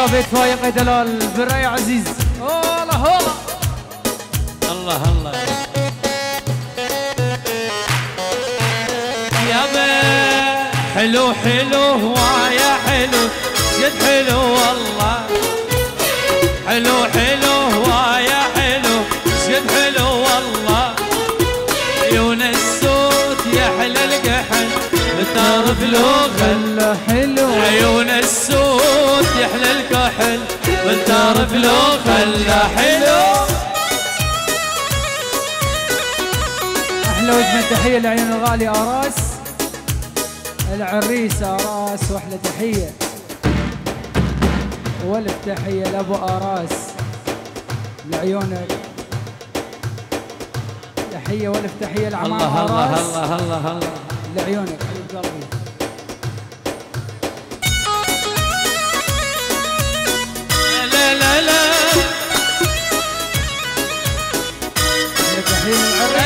يا بيت فايق دلال براي عزيز. هلا هلا الله الله يا بيت حلو حلو هوايا حلو جد حلو والله حلو حلو هوايا حلو جد حلو والله عيون السود يحلى الكحل بتعرف لو خله حلو عيون السود يحلى الكحل بتعرف لو خله حلو. احلى وجه تحيه لعيون الغالي اراس العريس اراس واحلى تحيه والف تحيه لابو اراس لعيونك تحيه والف تحيه لعمام الله اراس الله الله الله الله لعيونك حبيب قلبي. لا لا لا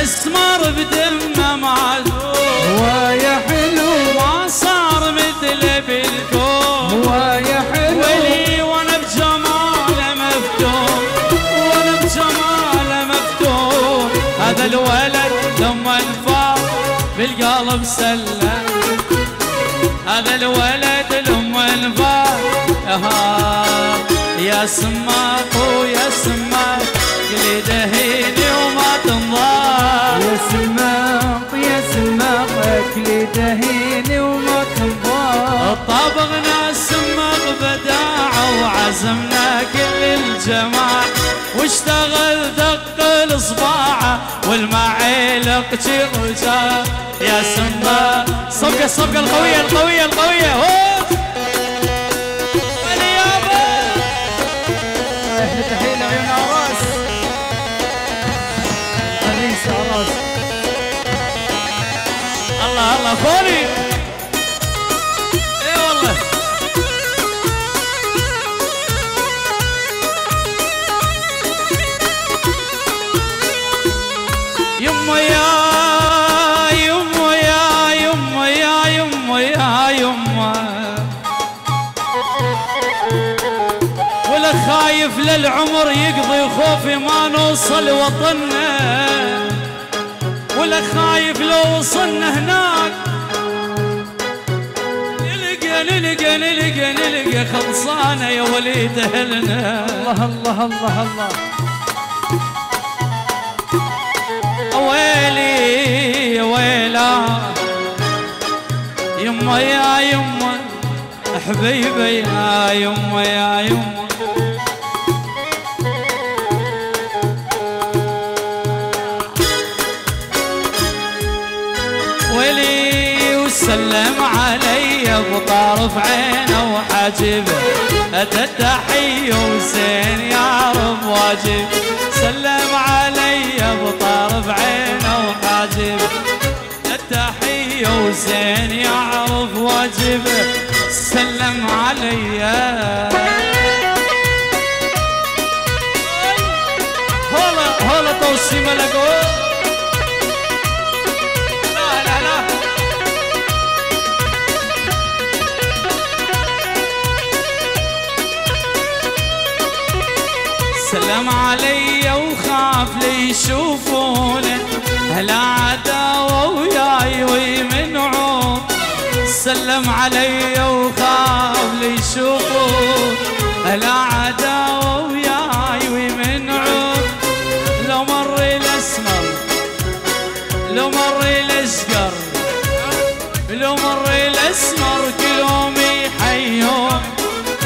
اسمر بدمه معذور هوايا حلو ما صار مثله بالكون هوايا حلو ولي وانا بجماله مفتون وانا بجماله مفتون هذا الولد لما انفاق بالقلب سلم هذا الولد لما انفاق يا سماق ويا سماق كل دهيني وما تنضاق يا سماق يا سماق اكلي دهيني وما تنضاق طابغنا سماق بداعة وعزمنا كل الجماعة واشتغل دق الاصباعة والمعيلق رجال يا سماق صفقة الصفقة القوية القوية القوية احنا تحيه لعيون اراس العريس اراس. الله الله فولي اي والله يما يا يما يا يما يا يما يا يما ولا خايف للعمر يقضي خوفي ما نوصل وطننا ولا خايف لو وصلنا هناك نلقى خلصانه يا وليد اهلنا. الله الله الله الله ويلي يا ويلا يما يا يما حبيبي يا يما يا يما ويلي وسلم علي بطرف عينه وحاجبه اتى التحيه وزين يعرف واجب سلم علي بطرف عينه وحاجبه التحيه وزين يعرف واجبه سلم علي هلا توصيمه لقول سلم علي وخاف لي يشوفونه هلا عداوه وياي ويمنعون سلم علي وخاف لي يشوفون هلا عداوه وياي ويمنعون لو مر الاسمر لو مر الاشقر لو مر الاسمر كلهم يحيون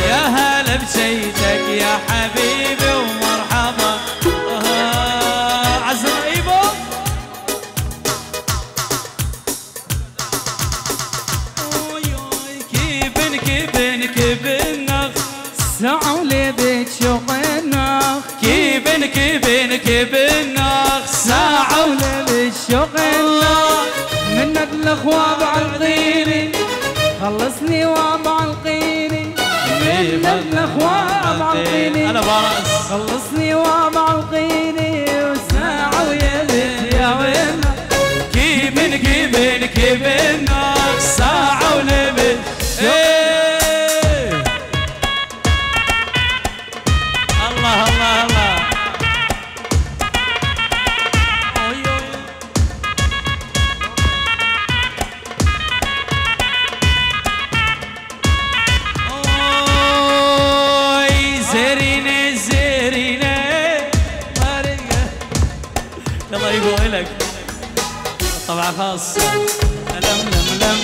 يا هلا بجيتك يا حبيبي ومرحبا عزرائيبو كيبن كيبن كيبن نخ ساعة وليبك شوق النخ كيبن كيبن كيبن نخ ساعة وليبك شوق النخ منك الاخواب عالقيني خلصني وابع القيني منك الاخواب عالقيني انا براس خلصني وابع القيني وساعة ويلي يا ويلي كيبن كيبن كيبن نخ ساعة وليبك إلك طبعا خاصة. لم لم لم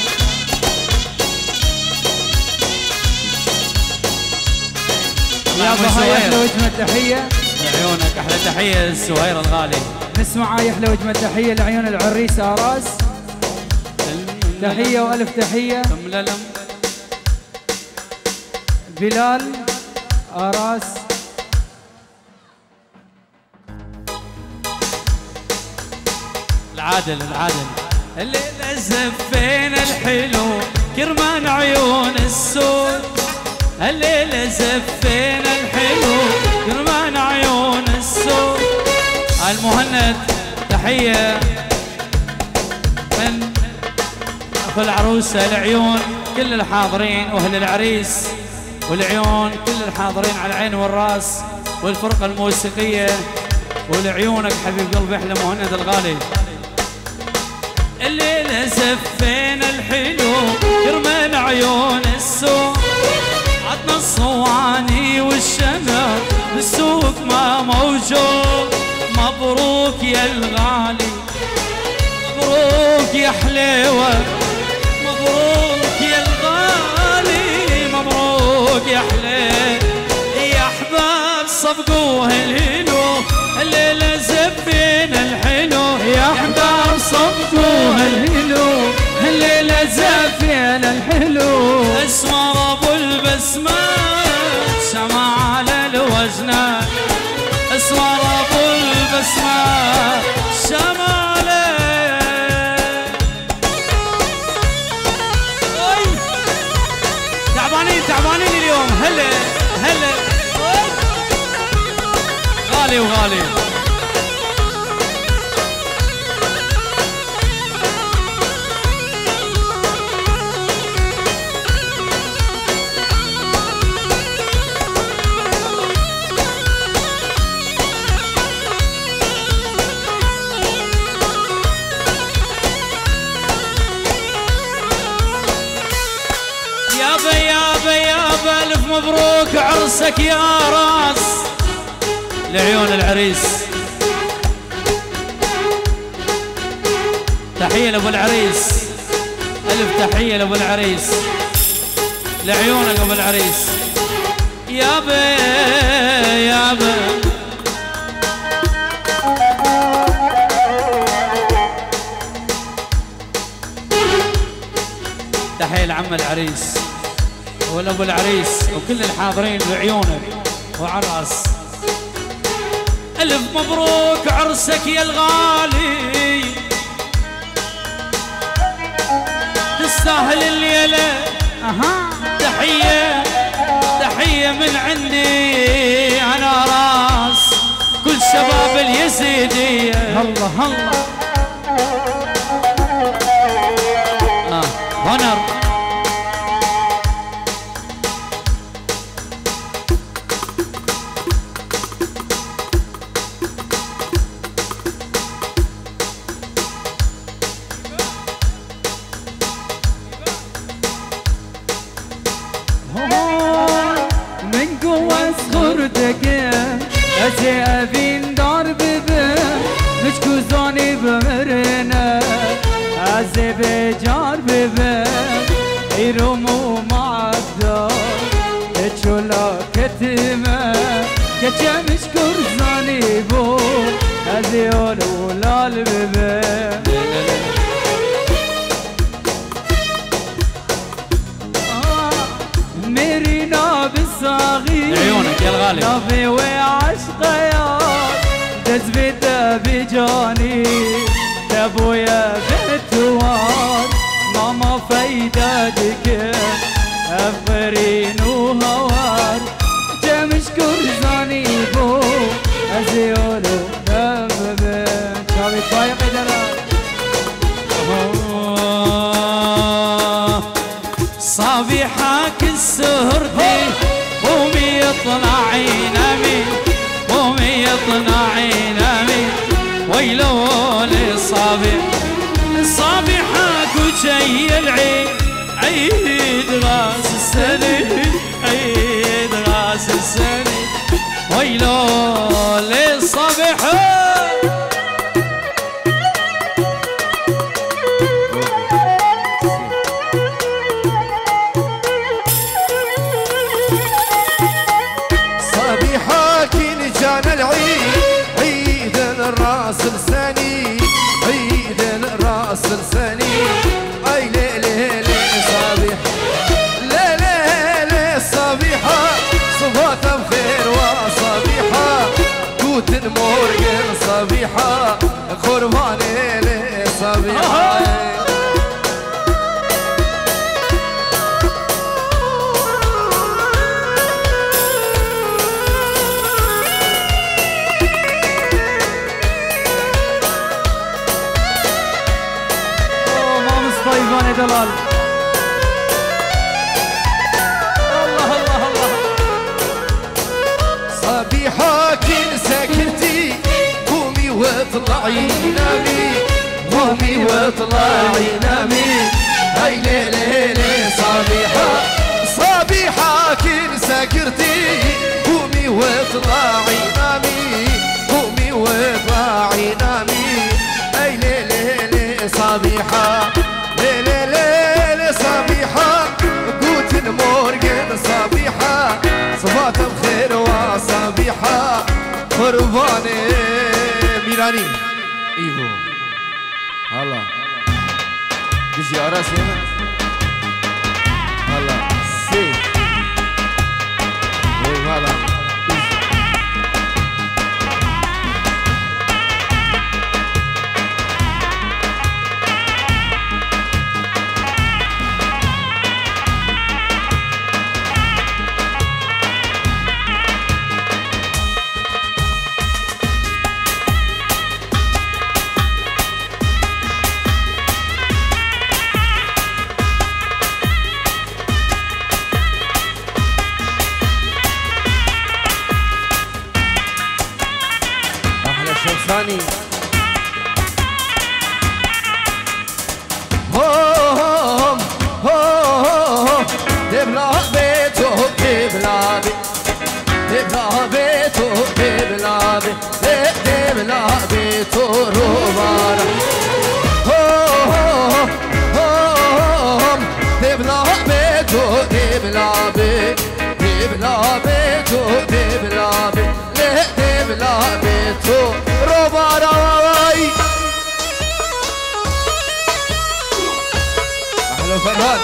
يا بهاي احلى وجمة تحية لعيونك، احلى تحية السهير الغالي. نسمع هاي احلى وجمة تحية لعيون العريس اراس. تحية والف تحية. لم بلال اراس. العادل الليلة زفينا الحلو كرمان عيون السود، الليلة زفينا الحلو كرمان عيون السود. المهند تحية من أخو العروسة العيون كل الحاضرين وأهل العريس والعيون كل الحاضرين على العين والراس والفرقة الموسيقية ولعيونك حبيب قلبي أحلى مهند الغالي. الليلة زفينا الحلو كرمان عيون السوق، عطنا الصواني والشمر بالسوق ما موجود. مبروك يا الغالي مبروك يا حليوة، مبروك يا الغالي مبروك يا حليوة. يا أحباب صفقوها الهلو الليلة زفينا الحلو، يا أحباب صفقوها الهلو الليلة زفينا الحلو. اسمر أبو البسمات سمع على الوزنات، اسمر أبو البسمات سمع تعبانين اليوم. هلا غالي وغالي. يابا الف مبروك عرسك يا راس لعيون العريس. تحية لابو العريس، الف تحية لابو العريس لعيونك ابو العريس. يابا تحية لعم العريس ولابو العريس وكل الحاضرين بعيونك وعراس. الف مبروك عرسك يا الغالي، تستاهل الليلة. تحية من عندي انا راس كل شباب اليزيدية. الله هونر. من قوة صغرتك أجي أبين دار ببن مشكو زاني بمرنا أزي بجار ببن يرومو مع الدار تشولا كتمة كتشا مشكور زاني بو أزي أولو لال ببن. ميرينا بالصغير عيونك يا الغالي نافي وعشقيات دزبته بجاني تبويا بتوار ماما فايدتك افرين وهوار جمشكور زاني بو ازيولو دببن شابي طايق درا صبيحك السهردي قومي اطلعي نامي قومي اطلعي نامي ويلو صبيحك وجاي العيد عيد راس السنة عيد راس السنة ويلو لصبيحك راس لساني عيد راس لساني اي ليلي صبيح ليلي صبيحة صباح بخير وصبيحة جوتن مورجن صبيحة قربان ليلي صبيحة طيبان دلال الله الله الله صبيحة كن سكنتي قومي واطلعي نامي قومي واطلعي نامي هاي ليلي صبيحة صبيحة كن سكرتي قومي واطلعي نامي قومي واطلعي نامي هاي ليلي صبيحة ليلي صبيحة جوتن مورجن صبيحة صباح بخير وصبيحة قرباني ميراني ايوه هلا بيجي عراس هنا هلا سي هلا ثاني هوم دبلا بيتو دبلا بيتو دبلا بيتو روبارا هوم دبلا بيتو دبلا بيتو دبلا بيتو روبارا واي اهلا فرهان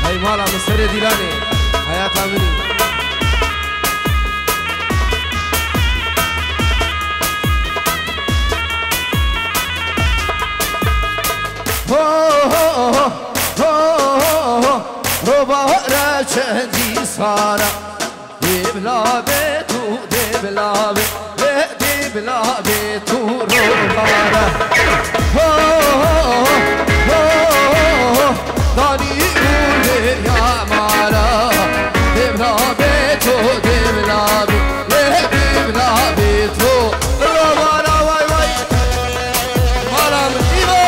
هاي مالا مستر ديلاني حياة عاملين روبارا چندی سارا دبلا بيتو دبلا بيتو روبارا داني قولي يا مارا دبلا بيتو دبلا بيتو روبارا واي واي مارا مدينو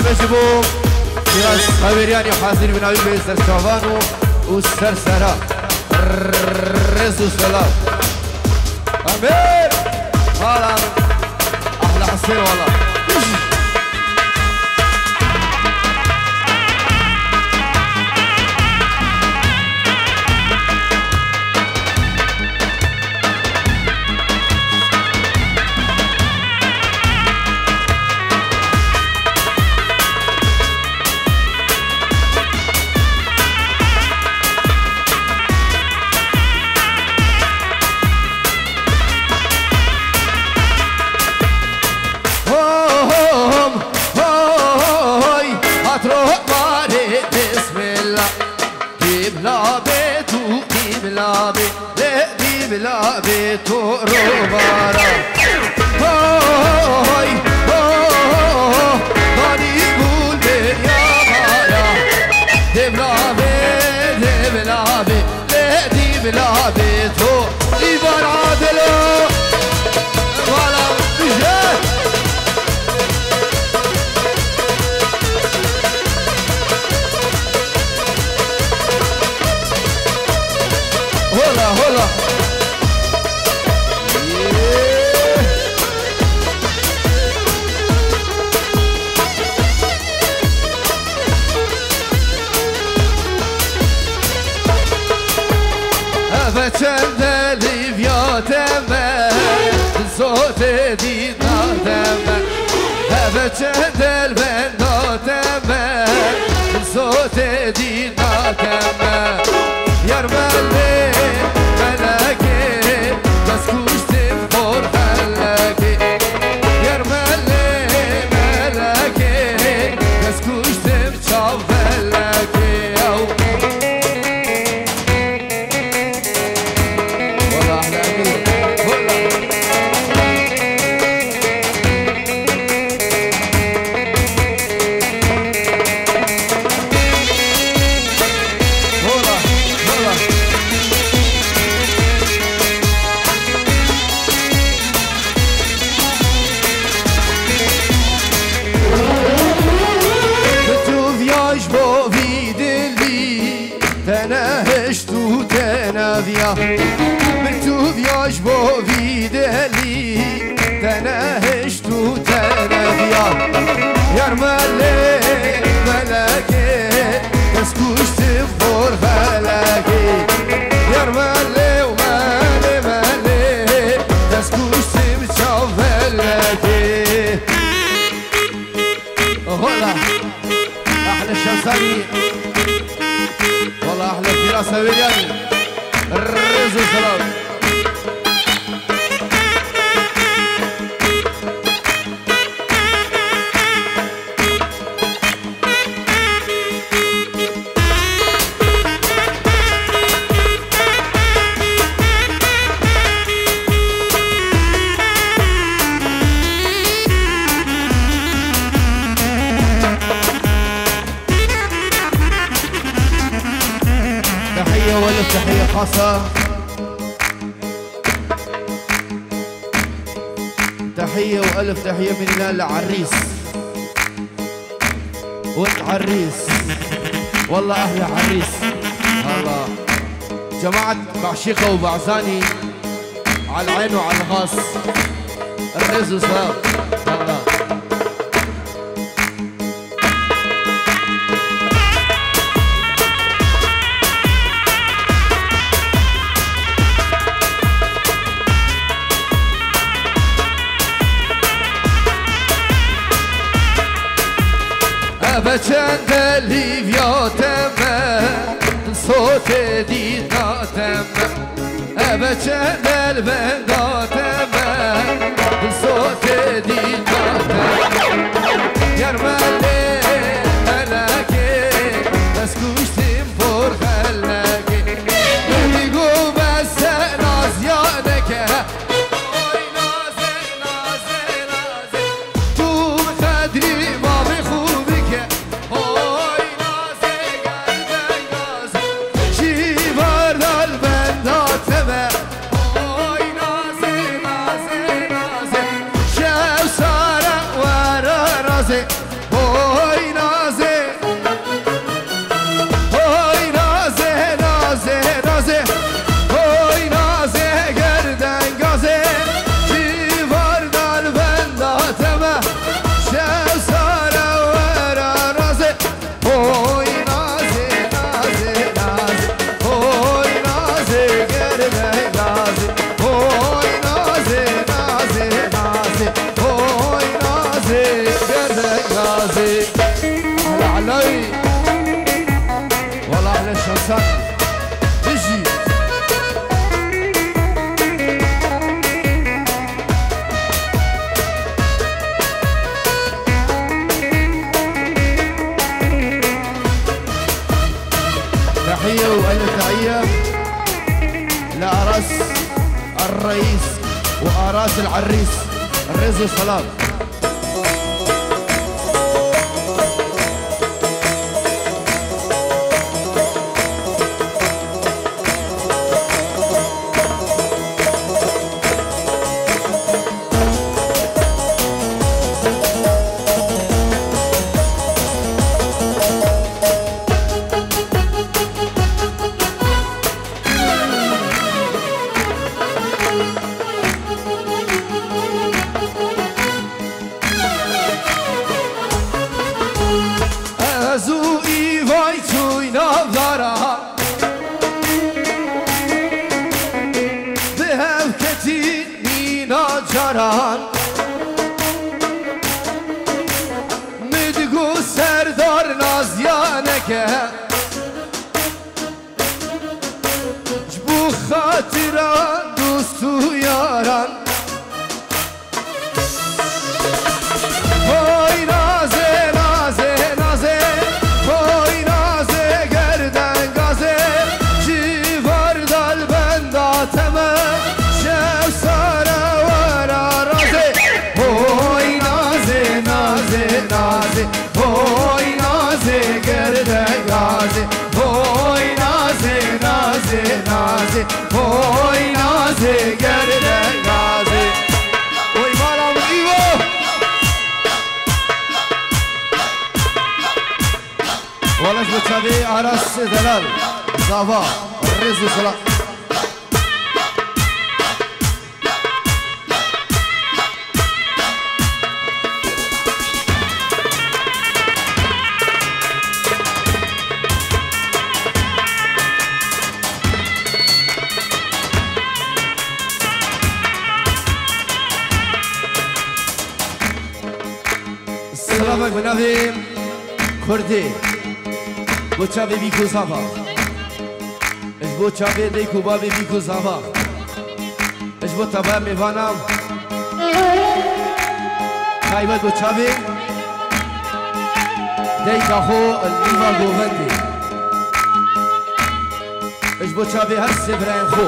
بجبوم فراس خبيرياني وحاضرين من عيون بيستر شعبانو والسرسرة الرز والسلام أمير هلا أحلى حسين والله بلا بيتو روبارا هاي داني قول يا مايا دبلا بچند البنداتمه صوت دیناتمه یار ملی ملکه بس کشتم خور خلکه یار ملی ملکه بس کشتم چاو خلکه والله احلى برتو بیاش با ویدلی تنهش تو تنهیا یار مله ملکه بس کشتم خور فلکه یار مله و مله مله بس کشتم چاو فلکه والله احلى الشمساني والله احلى الدراسه ويلياني الرزق سلام تحية والف تحية خاصة تحية والف تحية من هنا لعريس وانت عريس والله اهلا عريس الله جماعة بعشيقة وبعزاني على العين وعلى الغاص الرز وسلام الله بچند لیویاتمه صوت دیناتمه بچند البنداتمه صوت دیناتمه یار مله ملکه بس کشتم پر خلکه میگو بس نازیانکه آی نازه نازه نازه تو قدری ما بخوبی که آی نازه گردن نازه چی بردال بنداتمه آی نازه نازه نازه شو سارا ورا رازه آی نازه آی نازه نازه نازه آی نازه گردن گازه چی بردال بنداتمه شو سارا ورا رازه آی نازه نازه نازه آی نازه گردن گازه آی نازه نازه نازه آی نازه گردن گازه على علي والله على الشمسات تجي تحية وألف تحية لأراس الرئيس وأراس العريس الرزق والسلام که جبو خاطران دوست و یاران وای نازه نازه نازه وای نازه گردن گازه جیوار دل بنداتمه شب ساره ورا رازه وای نازه نازه نازه وای نازه گردن گازه وای نازه نازه نازه وای نازه گردن گازه وای مالا مدیو ولش بتابي عرس دلال صافا الرز وصلاة سلامك بنبي كردي بوچاوی بیکو زاوا اش بوچاوی دیکو بابی بیکو زاوا اش بوچاوی میوانم خایبت بوچاوی دیکا خو اللیوا گووندی اش بوچاوی هر سه براین خو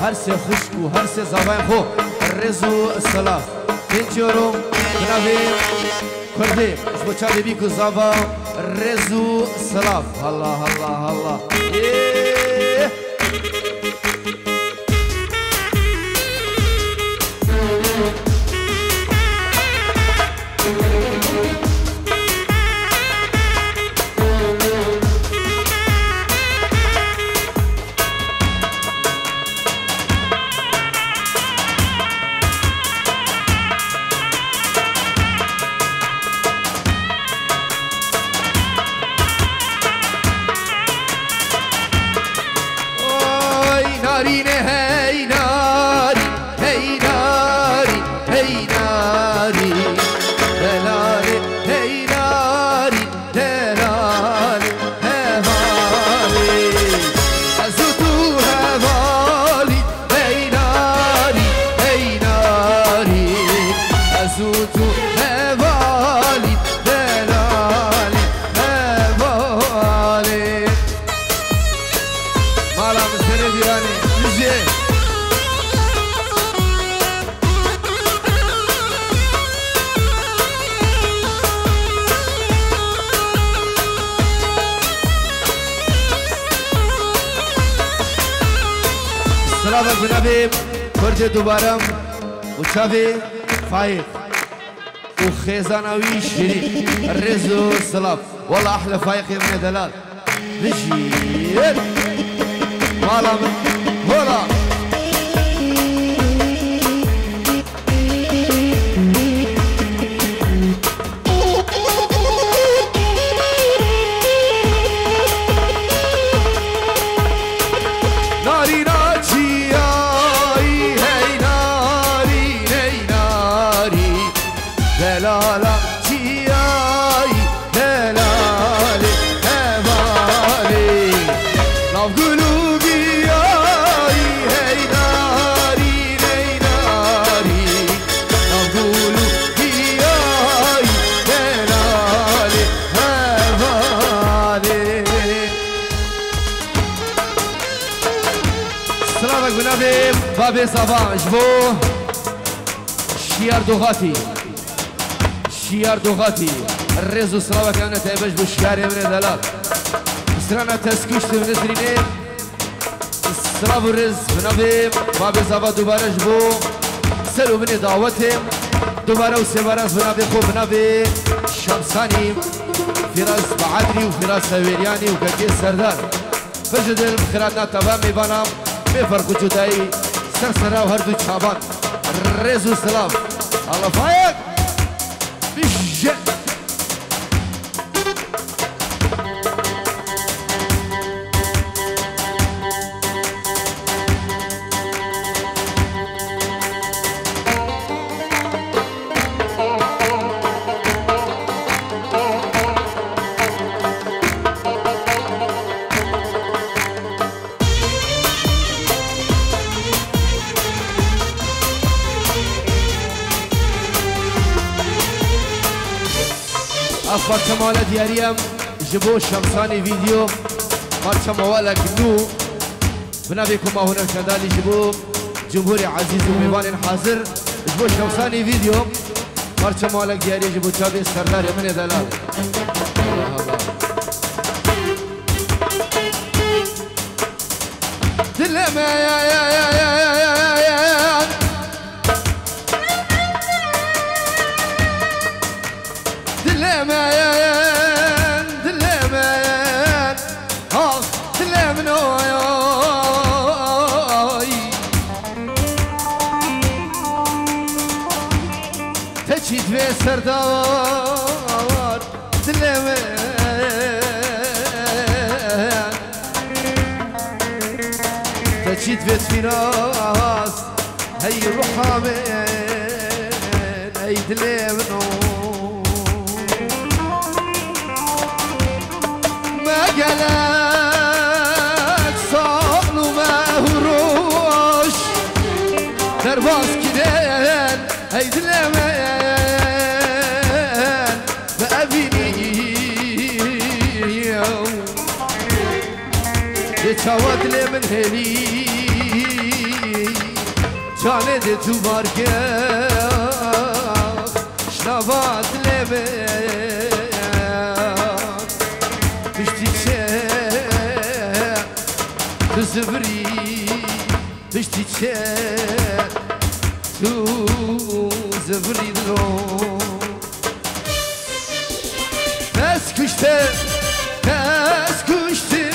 هر سه خوشکو هر سه زاوین خو الرزو السلام اینجورم بنابی کردی اش بچه بی کزاوا رزو سلاف الله الله الله سلامك بنبي كردي دوبارم وشافي فايق وخيزانوي شريك الرزو السلام والله احلى فايق يا ابن دلال بشير مالا هولا بابي صباح جبو شيار دوغاتي الرزو صلاة كانت تيبش بشكاري من دلال سرانا تسكيش تبنزريني صلاة الرز بنبي بابي صباح دوباره جبو سلو مني دعوتهم دوباره وسيبارز بنبي خو بنبي شمساني فراس بعدري وفراس هويرياني وكاكي سردار فجد الخيراتنا تمام بنام بفرق جدائي سرسرا وهردو چابان رزو سلام الله فايق بيش افرچه مالا دیاریم جبو شمسانی ویدیو فرچه موالا گنو بنابيكم ما هنا كذلك جبو جمهوري عزيز وميوان حاضر جبو شمساني فيديو فرچه مالك دياري جبو تابي سردار من دلال دلما تشيد في سردار دلمان تشيد في فراس هي روحها من هي دلمان ما قالك صال وما هروش درباس كدان هي دلمان چاوت لی من هلی جانه ده تو بارگه شنوات لی من پشتی چه تو زبری پشتی چه تو زبری دلو بس کشته بس کشته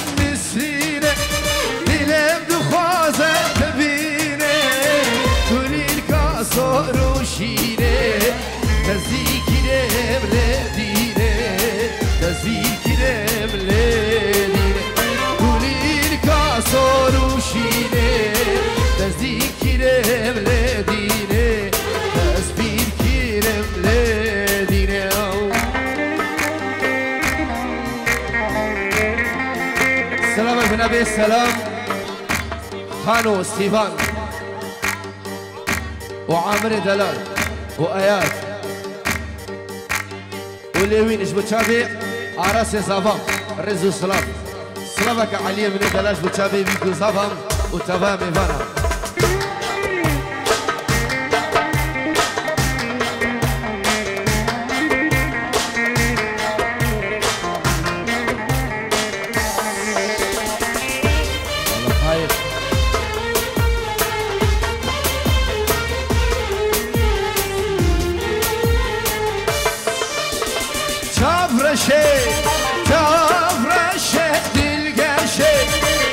روشینه تزیکیرم لدینه تزیکیرم لدینه گلیر کاسو روشینه تزیکیرم لدینه تزیکیرم لدینه سلام جناب سلام خانو ستيفان وعامر دلال وآيات وليوين اش بتشابي عراس زافام رزو سلام سلامك علي من دلاش بتشابي بيكو زافام وتفام ايفانا تفرشه دلگشه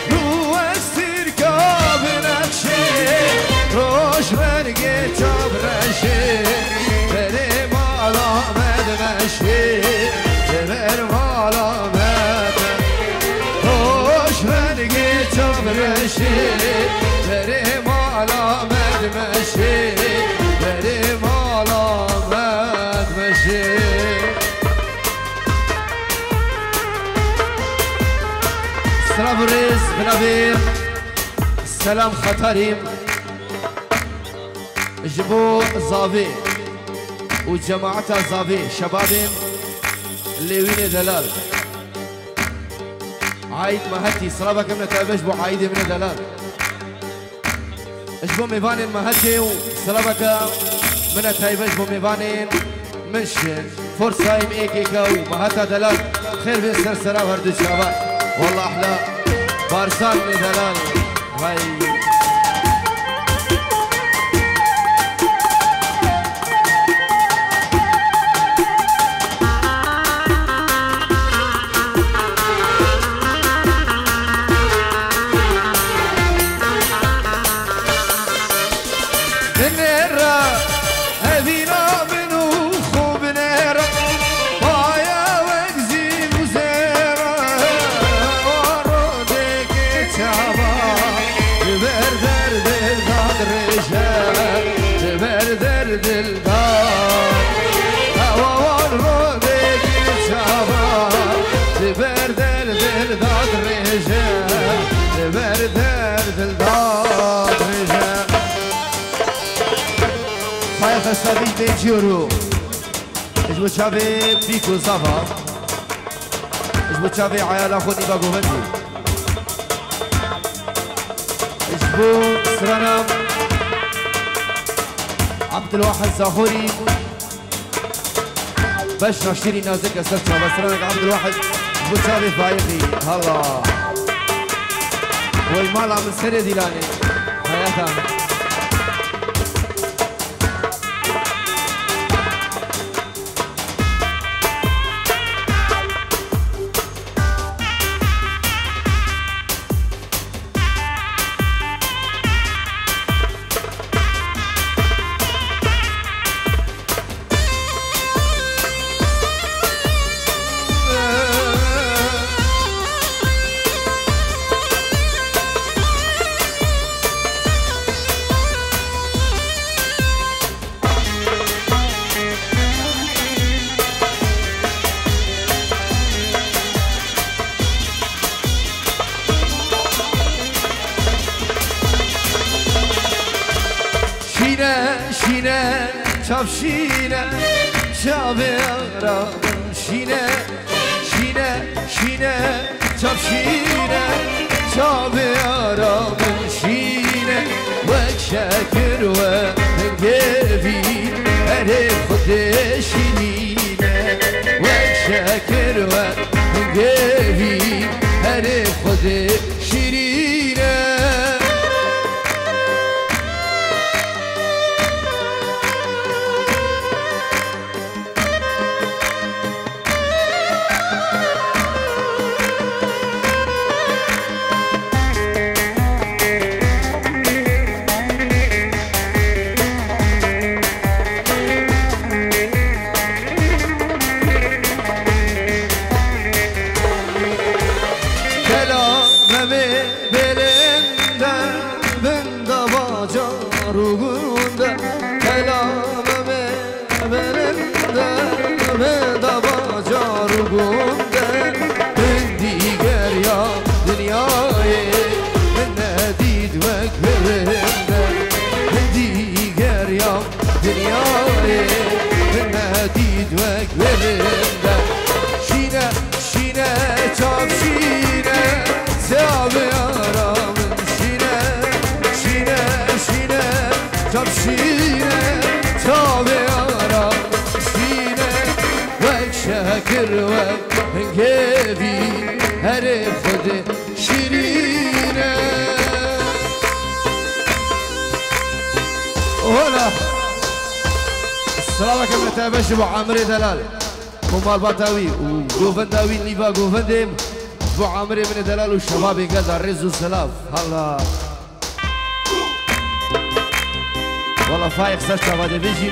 رو استرکاب نقشه روش برگه تفرشه بره مالا مدمشه بره مالا مدمشه روش برگه تفرشه بره مالا مدمشه بره مالا مدمشه سلام ريز بنابير سلام خطريم جبو زافي وجماعتها زافي شبابين اللي وين دلال عايد مهتي سلامك من تابش بو عايد من دلال جبو ميفانين مهتي وسلامك من تايبش بو ميفانين منشن فرصايم ايكيكا ومهتا دلال خير بيسر سلام هردو شباب والله احلى بارسان من دلال هاي سبيل بيجيرو اجبو شافي بيكو صفا اجبو شافي عيال اخوني باقو بندي اجبو سرنم عبد الواحد زاخوري باش نشتري نازك اسرتها بس رانك عبد الواحد اجبو شافي فايقي هلا والمال عم السنة ديلاني حياتها شينه شابيرا شينه شاب شينه شابيرا شينه وك شاكر وهنجيبي أنا خد شينه وك شاكر وهنجيبي أنا خد شينه هنجيبي هرب خد شيرينه وهلا السلام عليكم نتابعش ابو عمري دلال كمال بطاوي وجوفنداوي نيفا جوفندم ابو عمري من دلال والشباب قدر رز وسلاف هلا والله فايق سشتا بعد بيجي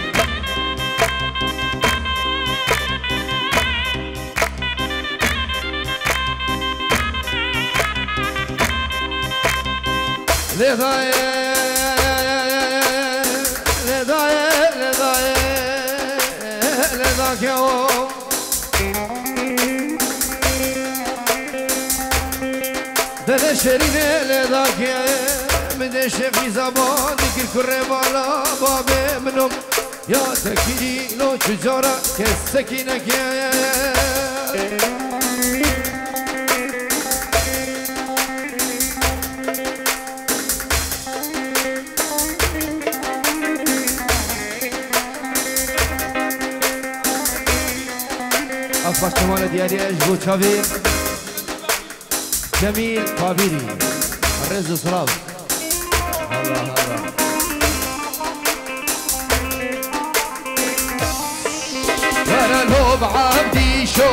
لذاك يوم دل شرينه لذاك بدش في زمان ذكر كرمالا بابي منهم يا تكيدي لو تجارة كالسكينة أفاشتمان ديالي أجبو تشافي جميل قابيري الرز وصراب الله الله أنا لوب عبدي شو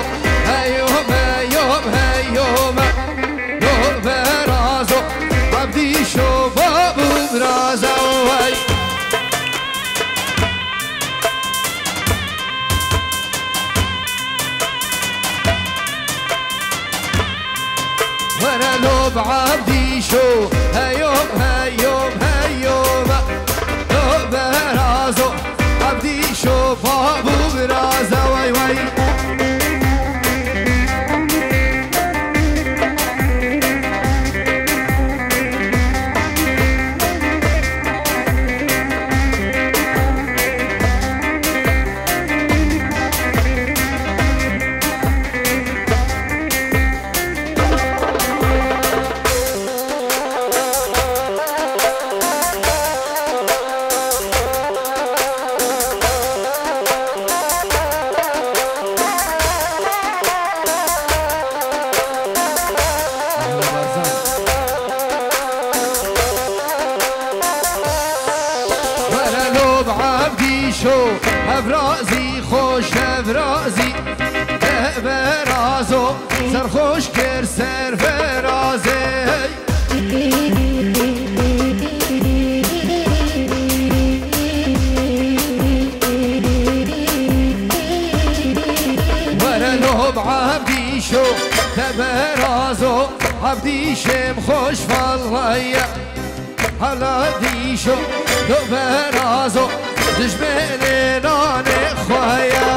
هيوم هيوم هيوم لوب رازو عبدي شو بابو برازو وانا لوب عبدي شو هيوم هيوم هيوم لوب رازو عبدي شو بابو برازو واي واي دیشو افرازی خوش افرازی برازو سرخوش کر سر فرازی ورلوب عبدی شو تبرازو عبدی شم خوش والله حالا دیشو دو برازو دجمن نان خوایا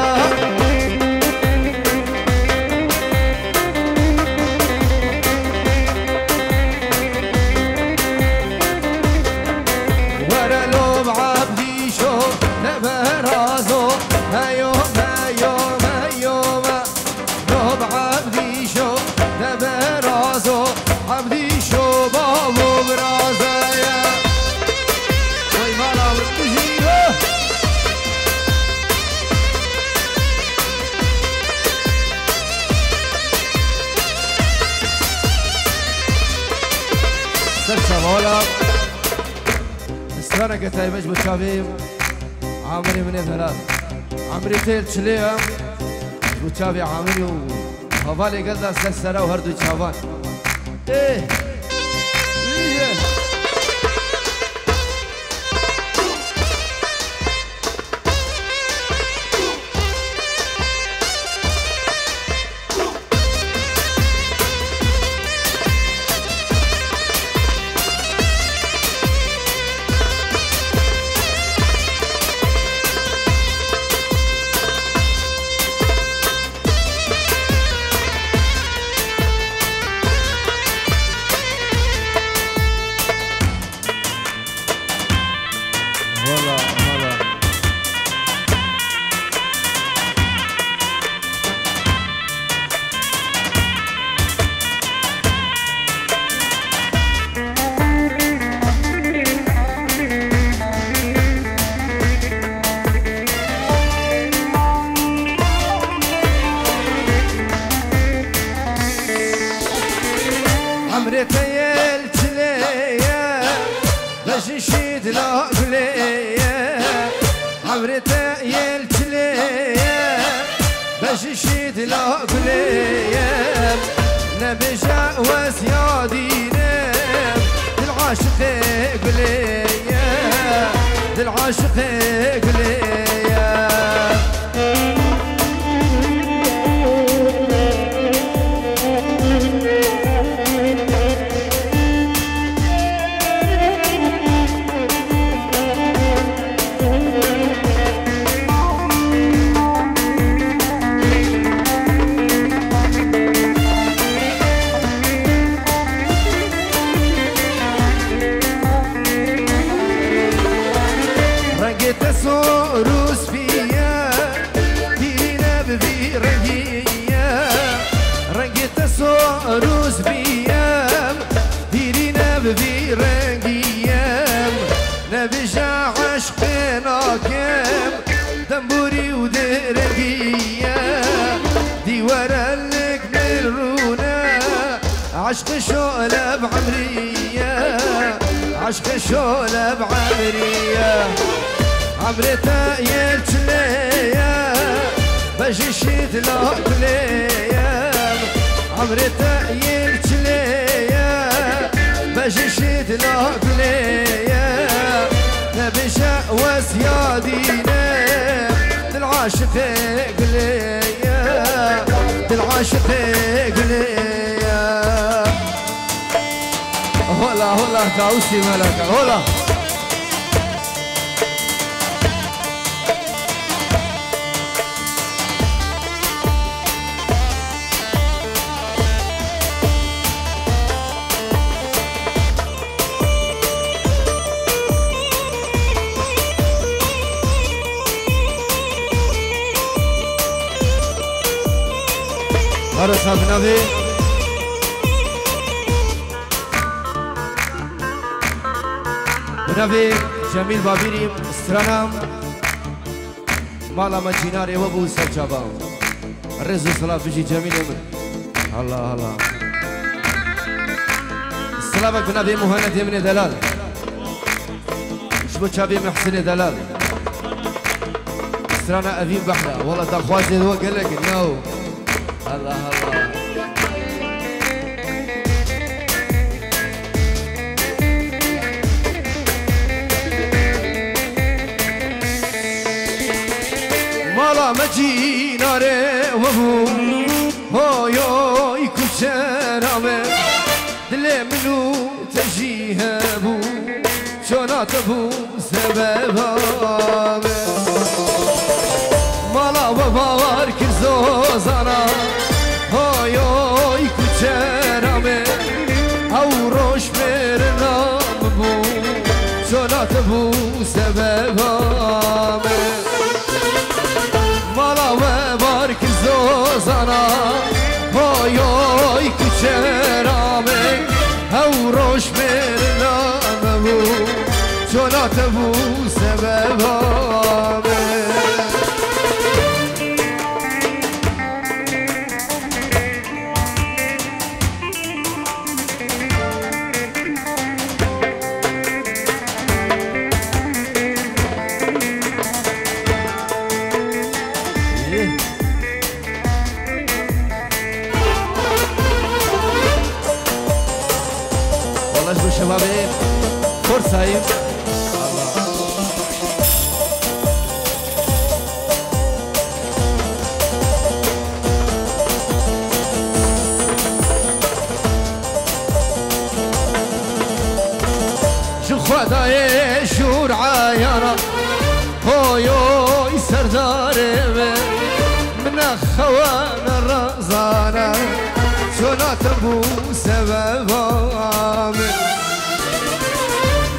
ورلوب عبدی شو تبرازو هيوم هيوم هيوم لوب عبدي شو تبرازو عبدي شو بابو برازايا وي مالا وتجيبه سرسة مولا استرانا قتاي مجبو شابيب عامري من ثلاث عمري تيل تشليها وشافي عامري وهفالي قلنا سلسلة وهردو شافان ايه ايه عشق شولة بعمرية عشق شولة بعمرية عمرتا يلتليا بجشيد لأكليا عمرتا يلتليا بجشيد لأكليا نبشا وسيادينا العاشق قليا العاشق قليا هلا هلا تعوسي ملكة هلا هذا صاحب نبي نبي جميل بابيري استرانم مالا مجيناري وابو سجابا الرزق صلاة بيجي جميل من الله الله السلامك بنبي مهند من دلال شبو شابي محسن دلال سرانا أفين بحرة والله تخوازي هو قال لك نو الله الله مالا مجينا ري وبو هو يوي كشرامه دل منو تجيها بو شونات بو سببامه مالا وبار كرزو زانا هو يوي كشرامه او روش برنام بو شونات بو سببامه مالا و بارک زوزانا های های کچرامه او روش مرنامه بو چونات بو سببامه شبابي فرصة شو خداي شور عيانا هو يوي سرداري من خوان الرزانة شونا تبو سببامي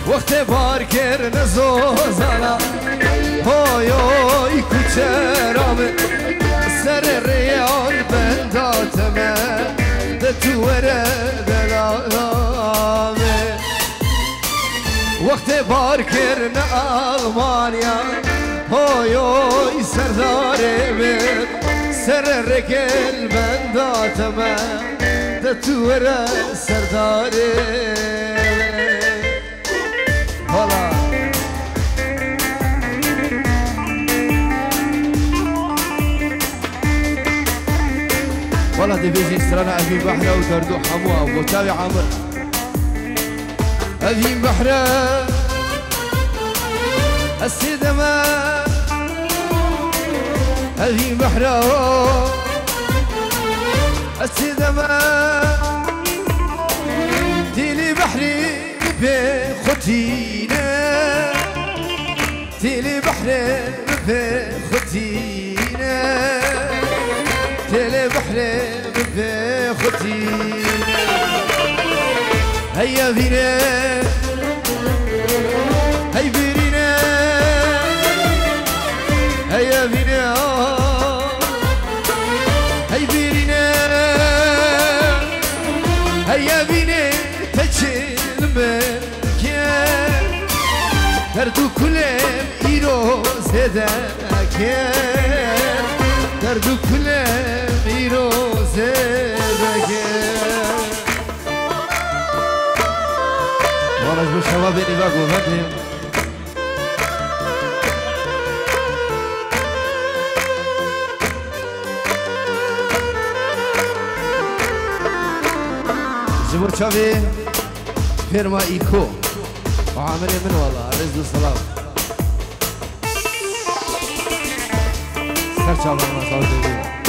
وقت بار کرن زوزانا های های کچرامه سر ریال بنداتمه ده توره دلالامه وقت بار کرن آلمانیا های های سرداره من سر ریال بنداتمه ده توره سرداره والله ديفيجي سرانا أفين بحرة وتردو حموها وبوتاوي عامر أفين بحرة السيدما أفين بحرة السيدما تيلي بحري بخطينا تيلي بحري بخطينا تيلي بحري بخطينا هيا بينا هيا بينا هيا بينا هيا بينا هيا بينا تجل مكان دردو كلم إيرو زدكان دردو كلم إيرو زدكان والله جو شباب نباق وفتهم زبور شابي فيرما إيكو وعاملين من والله رزق الصلاة سرچ الله ما صوت